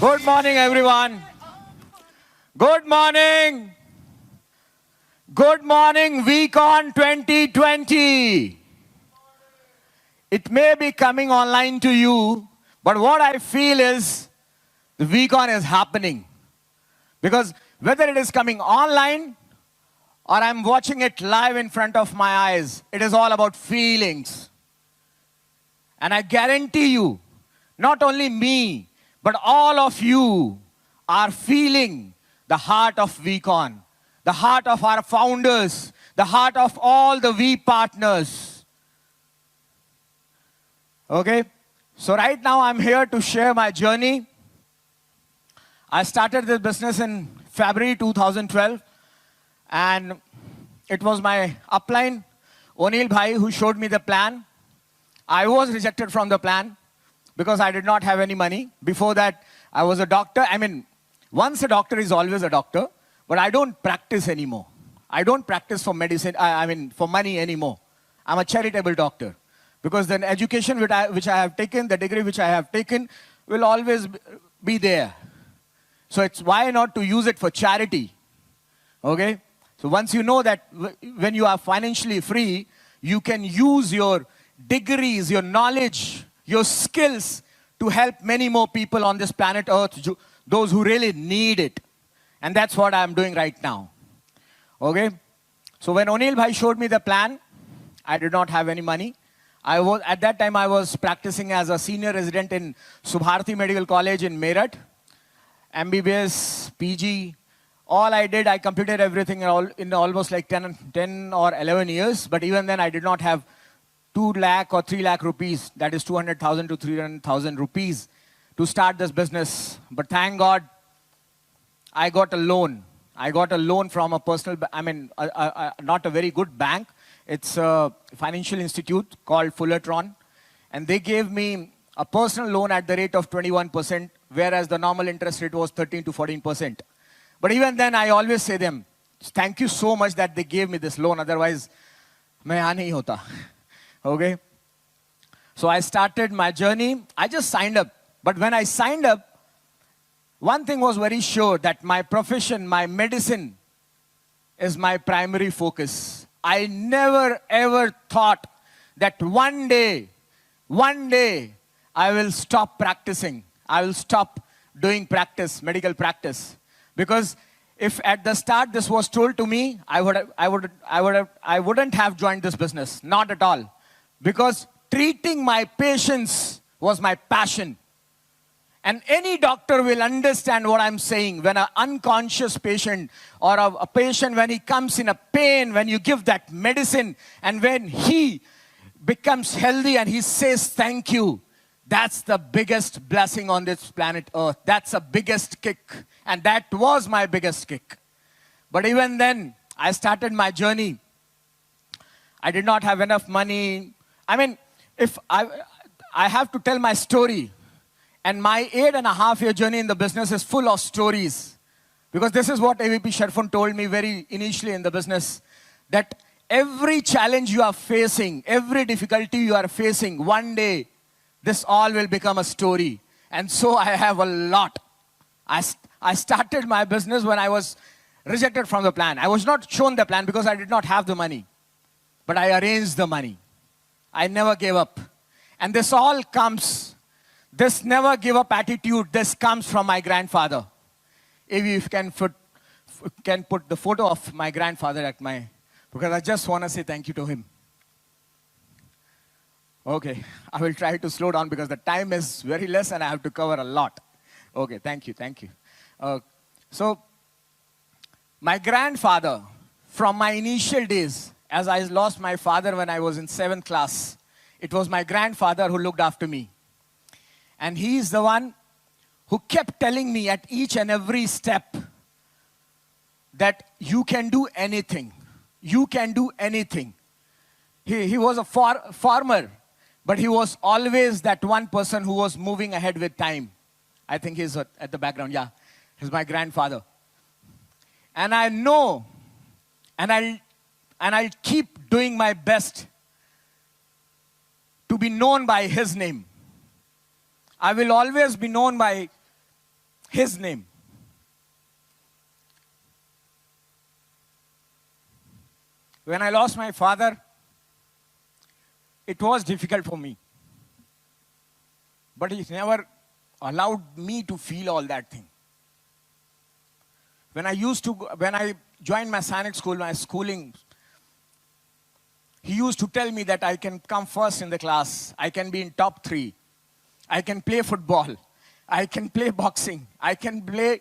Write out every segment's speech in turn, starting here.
Good morning, everyone. Good morning. Good morning, VCon 2020. It may be coming online to you, but what I feel is the VCon is happening. Because whether it is coming online or I'm watching it live in front of my eyes, it is all about feelings. And I guarantee you, not only me, but all of you are feeling the heart of VCon, the heart of our founders, the heart of all the V partners. Okay? So right now I'm here to share my journey. I started this business in February 2012, and it was my upline, Onil Bhai, who showed me the plan. I was rejected from the plan because I did not have any money. Before that, I was a doctor. I mean, once a doctor is always a doctor, but I don't practice anymore. I don't practice for medicine, for money anymore. I'm a charitable doctor because the education which I have taken, the degree which I have taken, will always be there. So it's why not to use it for charity, okay? So once you know that when you are financially free, you can use your degrees, your knowledge, your skills to help many more people on this planet Earth, those who really need it. And that's what I'm doing right now, okay? So when Onil Bhai showed me the plan, I did not have any money. At that time, I was practicing as a senior resident in Subharti Medical College in Meerut. MBBS, PG, all I did, I completed everything in almost like 10 or 11 years. But even then, I did not have 2 lakh or 3 lakh rupees. That is 200,000 to 300,000 rupees to start this business. But thank God, I got a loan. I got a loan from a personal, not a very good bank. It's a financial institute called Fullerton. And they gave me a personal loan at the rate of 21%, whereas the normal interest rate was 13 to 14%. But even then, I always say them, thank you so much that they gave me this loan. Otherwise, main yahan nahi hota. Okay? So I started my journey. I just signed up. But when I signed up, one thing was very sure, that my profession, my medicine is my primary focus. I never ever thought that one day, I will stop practicing. I will stop doing practice, medical practice. Because if at the start this was told to me, I wouldn't have joined this business. Not at all. Because treating my patients was my passion. And any doctor will understand what I'm saying. When an unconscious patient or a patient, when he comes in a pain, when you give that medicine, and when he becomes healthy and he says thank you, that's the biggest blessing on this planet Earth. That's the biggest kick. And that was my biggest kick. But even then, I started my journey. I did not have enough money. I mean, if I have to tell my story. And my 8.5-year journey in the business is full of stories. Because this is what AVP Sharfun told me very initially in the business. That every challenge you are facing, every difficulty you are facing, one day, this all will become a story. And so I have a lot. I started my business when I was rejected from the plan. I was not shown the plan because I did not have the money. But I arranged the money. I never gave up. And this all comes, this never give up attitude, this comes from my grandfather. If you can put the photo of my grandfather at my, because I just want to say thank you to him. Okay, I will try to slow down because the time is very less and I have to cover a lot. Okay, thank you. So, my grandfather, from my initial days, as I lost my father when I was in 7th class, it was my grandfather who looked after me. And he is the one who kept telling me at each and every step that you can do anything. You can do anything. He was a farmer, but he was always that one person who was moving ahead with time. I think he's at the background, yeah. He's my grandfather. And I know, and I'll keep doing my best to be known by his name. I will always be known by his name. When I lost my father, it was difficult for me. But he never allowed me to feel all that thing. When I joined my Sainik school, my schooling, he used to tell me that I can come first in the class, I can be in top 3, I can play football, I can play boxing, I can play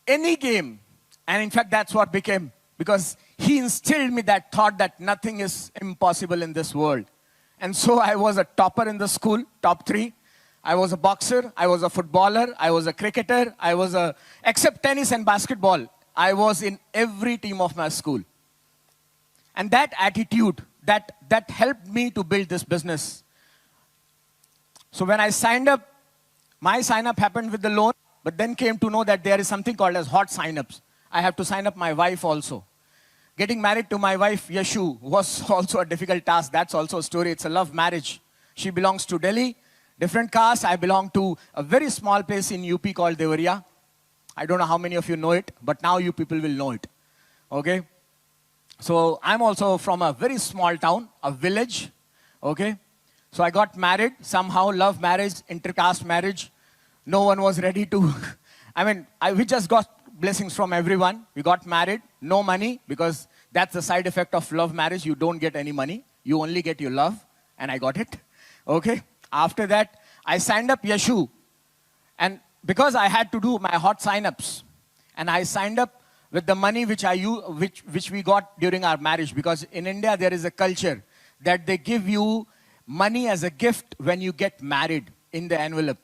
any game. And in fact, that's what became, because he instilled me that thought that nothing is impossible in this world. And so I was a topper in the school, top 3. I was a boxer, I was a footballer, I was a cricketer, except tennis and basketball, I was in every team of my school. And that attitude, that helped me to build this business. So when I signed up, my sign up happened with the loan, but then came to know that there is something called as hot sign-ups. I have to sign up my wife also. Getting married to my wife, Yashu, was also a difficult task. That's also a story. It's a love marriage. She belongs to Delhi, different caste. I belong to a very small place in UP called Devariya. I don't know how many of you know it, but now you people will know it. Okay? So I'm also from a very small town, a village. Okay? So I got married, somehow love marriage, intercaste marriage. No one was ready to, we just got blessings from everyone. We got married, no money, because that's the side effect of love marriage. You don't get any money. You only get your love, and I got it. Okay? After that, I signed up Yashu. And because I had to do my hot sign-ups, and I signed up with the money which we got during our marriage, because in India there is a culture that they give you money as a gift when you get married in the envelope.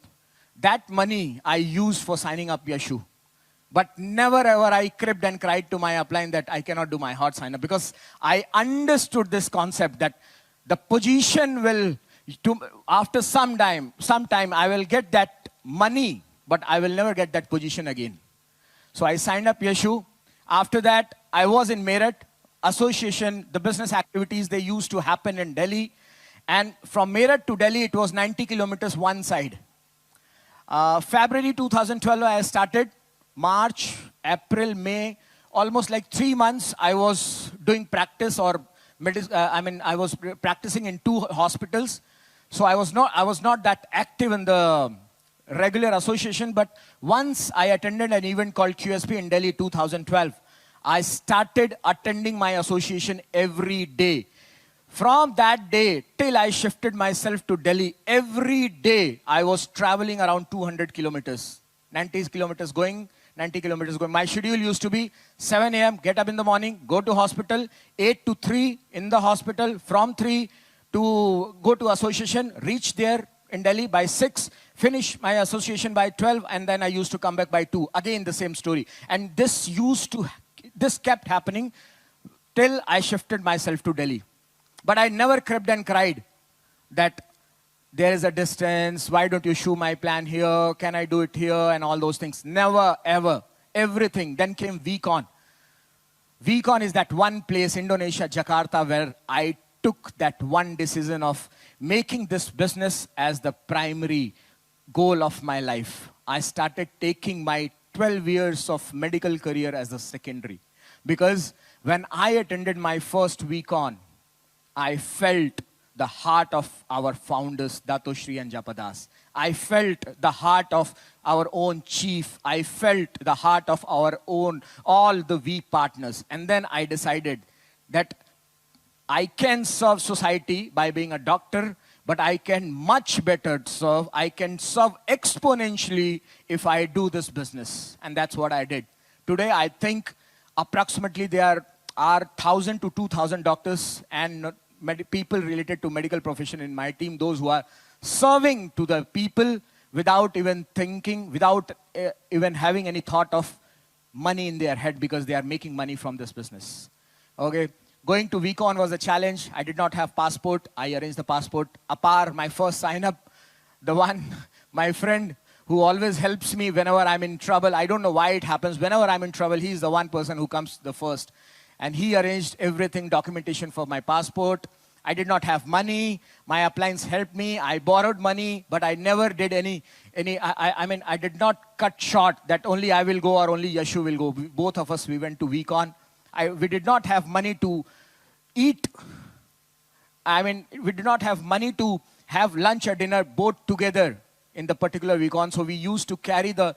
That money I used for signing up Yashu. But never ever I cribbed and cried to my upline that I cannot do my hot sign-up, because I understood this concept that the position will, after some time I will get that money, but I will never get that position again. So I signed up Yashu. After that, I was in Meerut association, the business activities, they used to happen in Delhi. And from Meerut to Delhi, it was 90 kilometers one side. February 2012, I started. March, April, May, almost like 3 months, I was doing practice I was practicing in 2 hospitals. So I was not that active in the regular association, but once I attended an event called QSP in Delhi 2012, I started attending my association every day. From that day till I shifted myself to Delhi, every day I was traveling around 200 kilometers. 90 kilometers going, 90 kilometers going. My schedule used to be 7 a.m., get up in the morning, go to hospital, 8 to 3 in the hospital, from 3 to go to association, reach there in Delhi by 6, finish my association by 12, and then I used to come back by 2. Again, the same story. And this kept happening till I shifted myself to Delhi. But I never cribbed and cried that there is a distance, why don't you show my plan here, can I do it here, and all those things. Never, ever. Everything. Then came VCon. VCon is that one place, Indonesia, Jakarta, where I took that one decision of making this business as the primary goal of my life. I started taking my 12 years of medical career as a secondary. Because when I attended my first VCon, I felt the heart of our founders, Dato Shri and Japadas. I felt the heart of our own chief. I felt the heart of our own, all the V partners. And then I decided that I can serve society by being a doctor, but I can much better serve. I can serve exponentially if I do this business. And that's what I did. Today, I think approximately there are 1,000 to 2,000 doctors and people related to medical profession in my team, those who are serving to the people without even thinking, without even having any thought of money in their head, because they are making money from this business. Okay, going to VCon was a challenge. I did not have passport. I arranged the passport. Apar, my first sign-up, the one, my friend who always helps me whenever I'm in trouble. I don't know why it happens. Whenever I'm in trouble, he's the one person who comes the first. And he arranged everything, documentation for my passport. I did not have money. My appliance helped me. I borrowed money, but I never did I mean, I did not cut short that only I will go or only Yashu will go. Both of us, we went to VCon. We did not have money to eat. I mean, we did not have money to have lunch or dinner both together in the particular VCon. So we used to carry the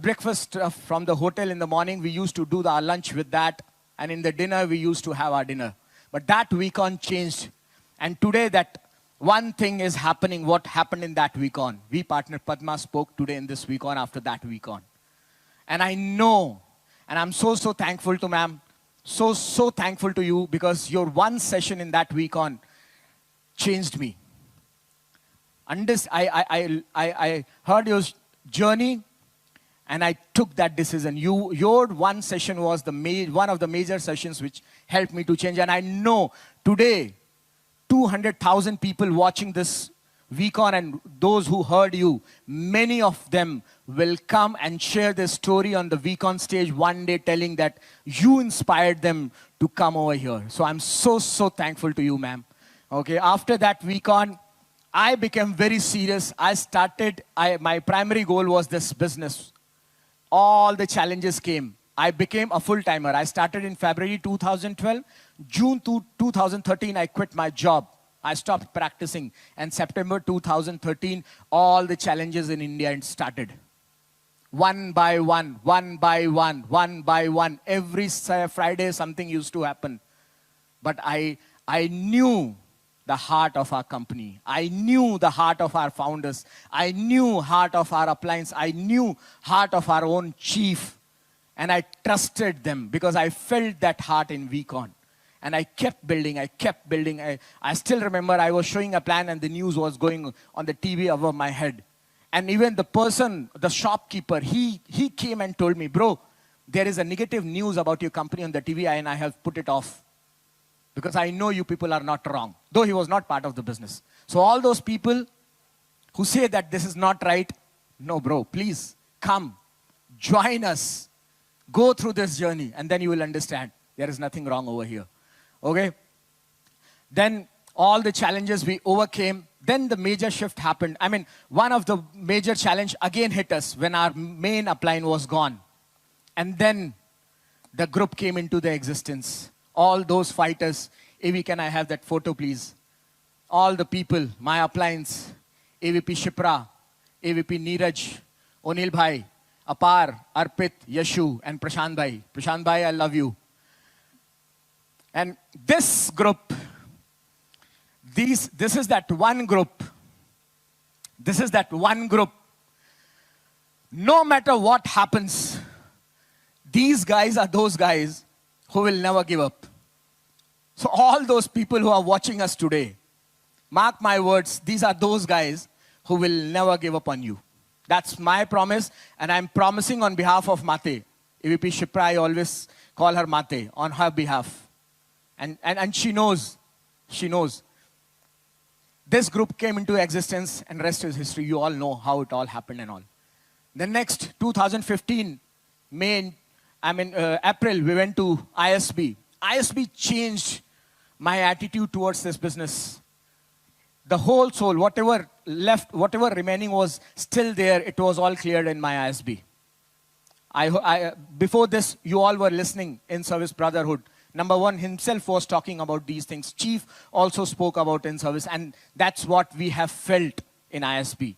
breakfast from the hotel in the morning. We used to do our lunch with that. And in the dinner, we used to have our dinner. But that VCon changed. And today that one thing is happening. What happened in that VCon? We partner Padma spoke today in this VCon after that VCon. And I know, and I'm so thankful to ma'am. So thankful to you because your one session in that VCon changed me. I heard your journey and I took that decision. Your one session was one of the major sessions which helped me to change. And I know today, 200,000 people watching this VCon and those who heard you, many of them will come and share their story on the VCon stage one day telling that you inspired them to come over here. So I'm so thankful to you, ma'am. Okay, after that VCon, I became very serious. My primary goal was this business. All the challenges came. I became a full-timer. I started in February 2012. June 2013, I quit my job. I stopped practicing. And September 2013, all the challenges in India started. One by one. Every Friday, something used to happen. But I knew the heart of our company. I knew the heart of our founders. I knew heart of our appliance. I knew heart of our own chief. And I trusted them because I felt that heart in VCon. And I kept building. I still remember I was showing a plan and the news was going on the TV above my head. And even the shopkeeper, he came and told me, bro, there is a negative news about your company on the TV and I have put it off. Because I know you people are not wrong. Though he was not part of the business. So all those people who say that this is not right, no bro, please come, join us, go through this journey and then you will understand there is nothing wrong over here. Okay? Then all the challenges we overcame, then the major shift happened. I mean, one of the major challenge again hit us when our main upline was gone. And then the group came into the existence. All those fighters, AV, can I have that photo please? All the people, my appliance, AVP Shipra, AVP Neeraj, Onil Bhai, Apar, Arpit, Yashu, and Prashant Bhai. Prashant Bhai, I love you. And this group, this is that one group. This is that one group. No matter what happens, these guys are those guys who will never give up. So all those people who are watching us today, mark my words, these are those guys who will never give up on you. That's my promise, and I'm promising on behalf of Mate. AVP Shipra, I always call her Mate, on her behalf. And she knows. She knows. This group came into existence, and rest is history. You all know how it all happened and all. The next 2015, April, we went to ISB. ISB changed my attitude towards this business. The whole soul, whatever left, whatever remaining was still there, it was all cleared in my ISB. Before this, you all were listening in Service Brotherhood. Number one himself was talking about these things. Chief also spoke about in service. And that's what we have felt in ISB.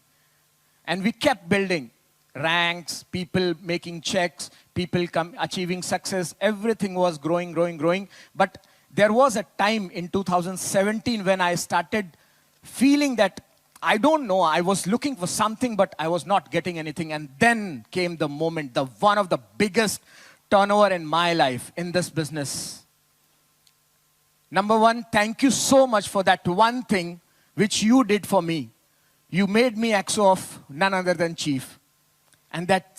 And we kept building ranks, people making checks, people achieving success. Everything was growing. But there was a time in 2017 when I started feeling that, I don't know, I was looking for something, but I was not getting anything. And then came the moment, one of the biggest turnover in my life in this business. Number one, thank you so much for that one thing which you did for me. You made me XO of none other than Chief. And that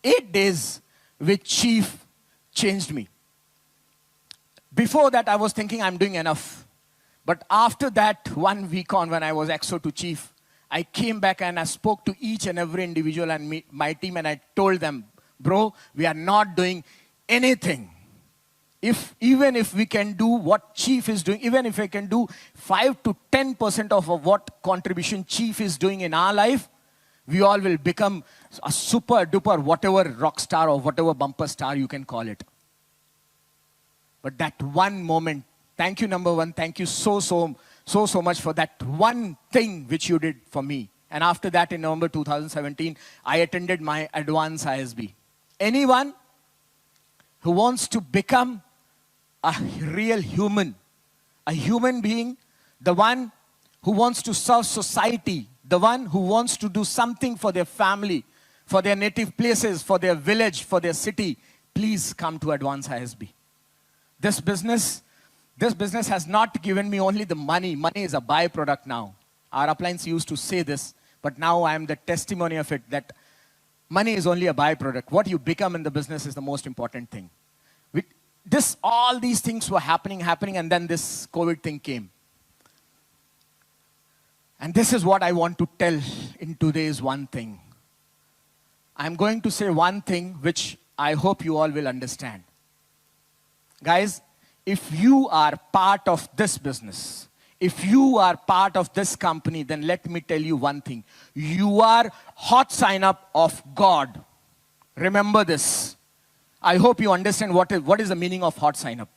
8 days with Chief changed me. Before that, I was thinking I'm doing enough. But after that one VCon when I was XO to Chief, I came back and I spoke to each and every individual and my team and I told them, bro, we are not doing anything. even if we can do what Chief is doing, even if I can do 5 to 10% of what contribution Chief is doing in our life, we all will become a super duper whatever rock star or whatever bumper star you can call it. But that one moment, thank you, number one, thank you so much for that one thing which you did for me. And after that, in November 2017, I attended my advanced ISB. Anyone who wants to become a real human, a human being, the one who wants to serve society, the one who wants to do something for their family, for their native places, for their village, for their city, please come to Advanced ISB. This business has not given me only the money. Money is a byproduct now. Our appliance used to say this, but now I am the testimony of it, that money is only a byproduct. What you become in the business is the most important thing. All these things were happening, and then this COVID thing came. And this is what I want to tell in today's one thing. I'm going to say one thing which I hope you all will understand. Guys, if you are part of this business, if you are part of this company, then let me tell you one thing. You are hot sign up of God. Remember this. I hope you understand what is the meaning of hot sign up.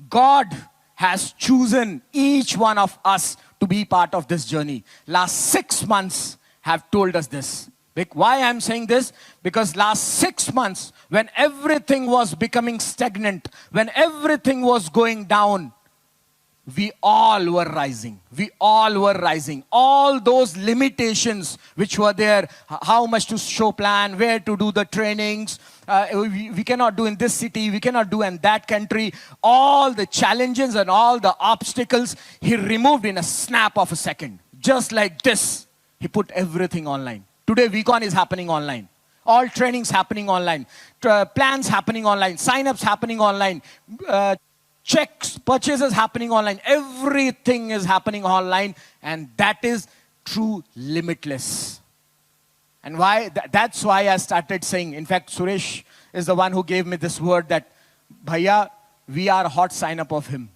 God has chosen each one of us to be part of this journey. Last 6 months have told us this. Why I'm saying this? Because last 6 months, when everything was becoming stagnant, when everything was going down, we all were rising. We all were rising. All those limitations which were there, how much to show plan, where to do the trainings, we cannot do in this city, we cannot do in that country. All the challenges and all the obstacles, he removed in a snap of a second. Just like this, he put everything online. Today, VCon is happening online. All trainings happening online. Plans happening online. Sign-ups happening online. Checks, purchases happening online. Everything is happening online. And that is true limitless. And why? That's why I started saying, in fact, Suresh is the one who gave me this word that, Bhaiya, we are a hot sign-up of him.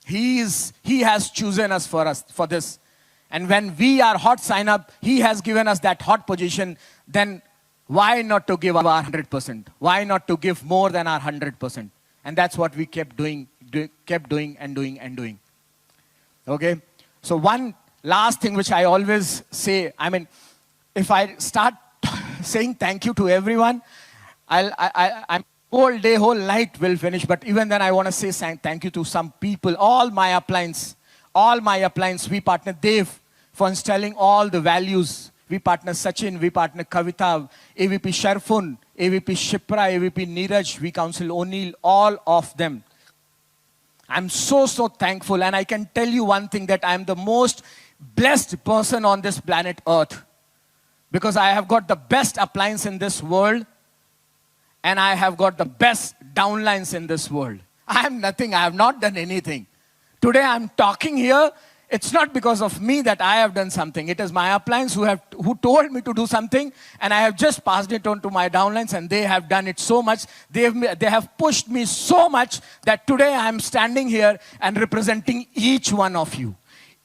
He has chosen us for this. And when we are hot sign-up, he has given us that hot position, then why not to give our 100%? Why not to give more than our 100%? And that's what we kept doing and doing. Okay? So one last thing which I always say, I mean, if I start saying thank you to everyone, I'm whole day, whole night will finish. But even then, I want to say thank you to some people. All my appliance, we partner Dev for installing all the values. We partner Sachin, we partner Kavita, AVP Sharfun, AVP Shipra, AVP Neeraj, we counsel O'Neill, all of them. I'm so thankful. And I can tell you one thing, that I'm the most blessed person on this planet Earth. Because I have got the best appliance in this world. And I have got the best downlines in this world. I am nothing. I have not done anything. Today I'm talking here. It's not because of me that I have done something. It is my appliance who told me to do something. And I have just passed it on to my downlines. And they have done it so much. They have pushed me so much that today I'm standing here and representing each one of you.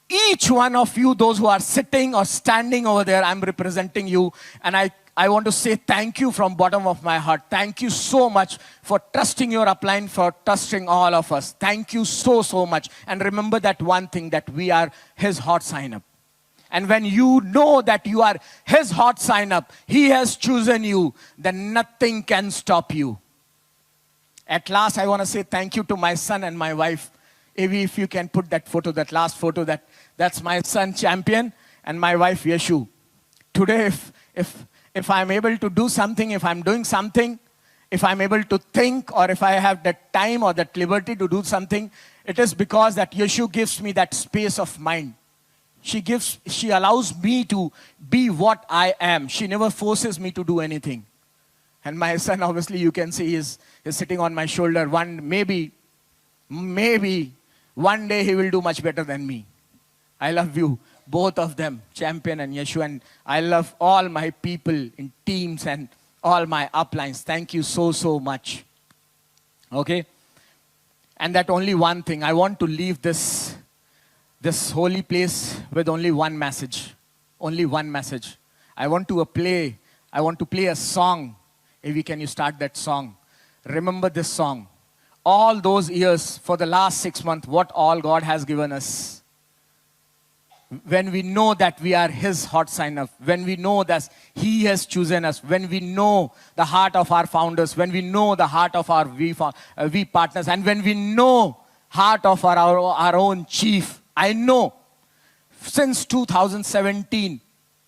Each one of you, those who are sitting or standing over there, I'm representing you. And I want to say thank you from bottom of my heart. Thank you so much for trusting your upline, for trusting all of us. Thank you so much. And remember that one thing, that we are his hot sign-up. And when you know that you are his hot sign-up, he has chosen you, then nothing can stop you. At last, I want to say thank you to my son and my wife. Avi, if you can put that photo, that last photo, that's my son, Champion, and my wife, Yeshu. Today, if I'm able to do something, if I'm doing something, if I'm able to think, or if I have that time or that liberty to do something, it is because that Yeshu gives me that space of mind. She allows me to be what I am. She never forces me to do anything. And my son, obviously, you can see is sitting on my shoulder. Maybe one day he will do much better than me. I love you, both of them, Champion and Yeshu. And I love all my people in teams and all my uplines. Thank you so much. Okay? And that only one thing, I want to leave this holy place with only one message. Only one message. I want to play a song. Evi, can you start that song? Remember this song. All those years, for the last 6 months, what all God has given us. When we know that we are His hot sign up, when we know that He has chosen us, when we know the heart of our founders, when we know the heart of our V partners, and when we know heart of our own chief, I know since 2017,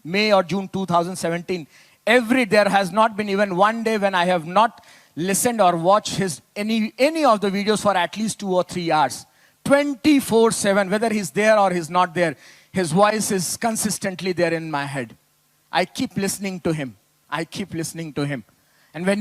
May or June 2017, there has not been even one day when I have not listened or watched any of the videos for at least 2 or 3 hours. 24/7, whether he's there or he's not there, his voice is consistently there in my head. I keep listening to him. I keep listening to him. And when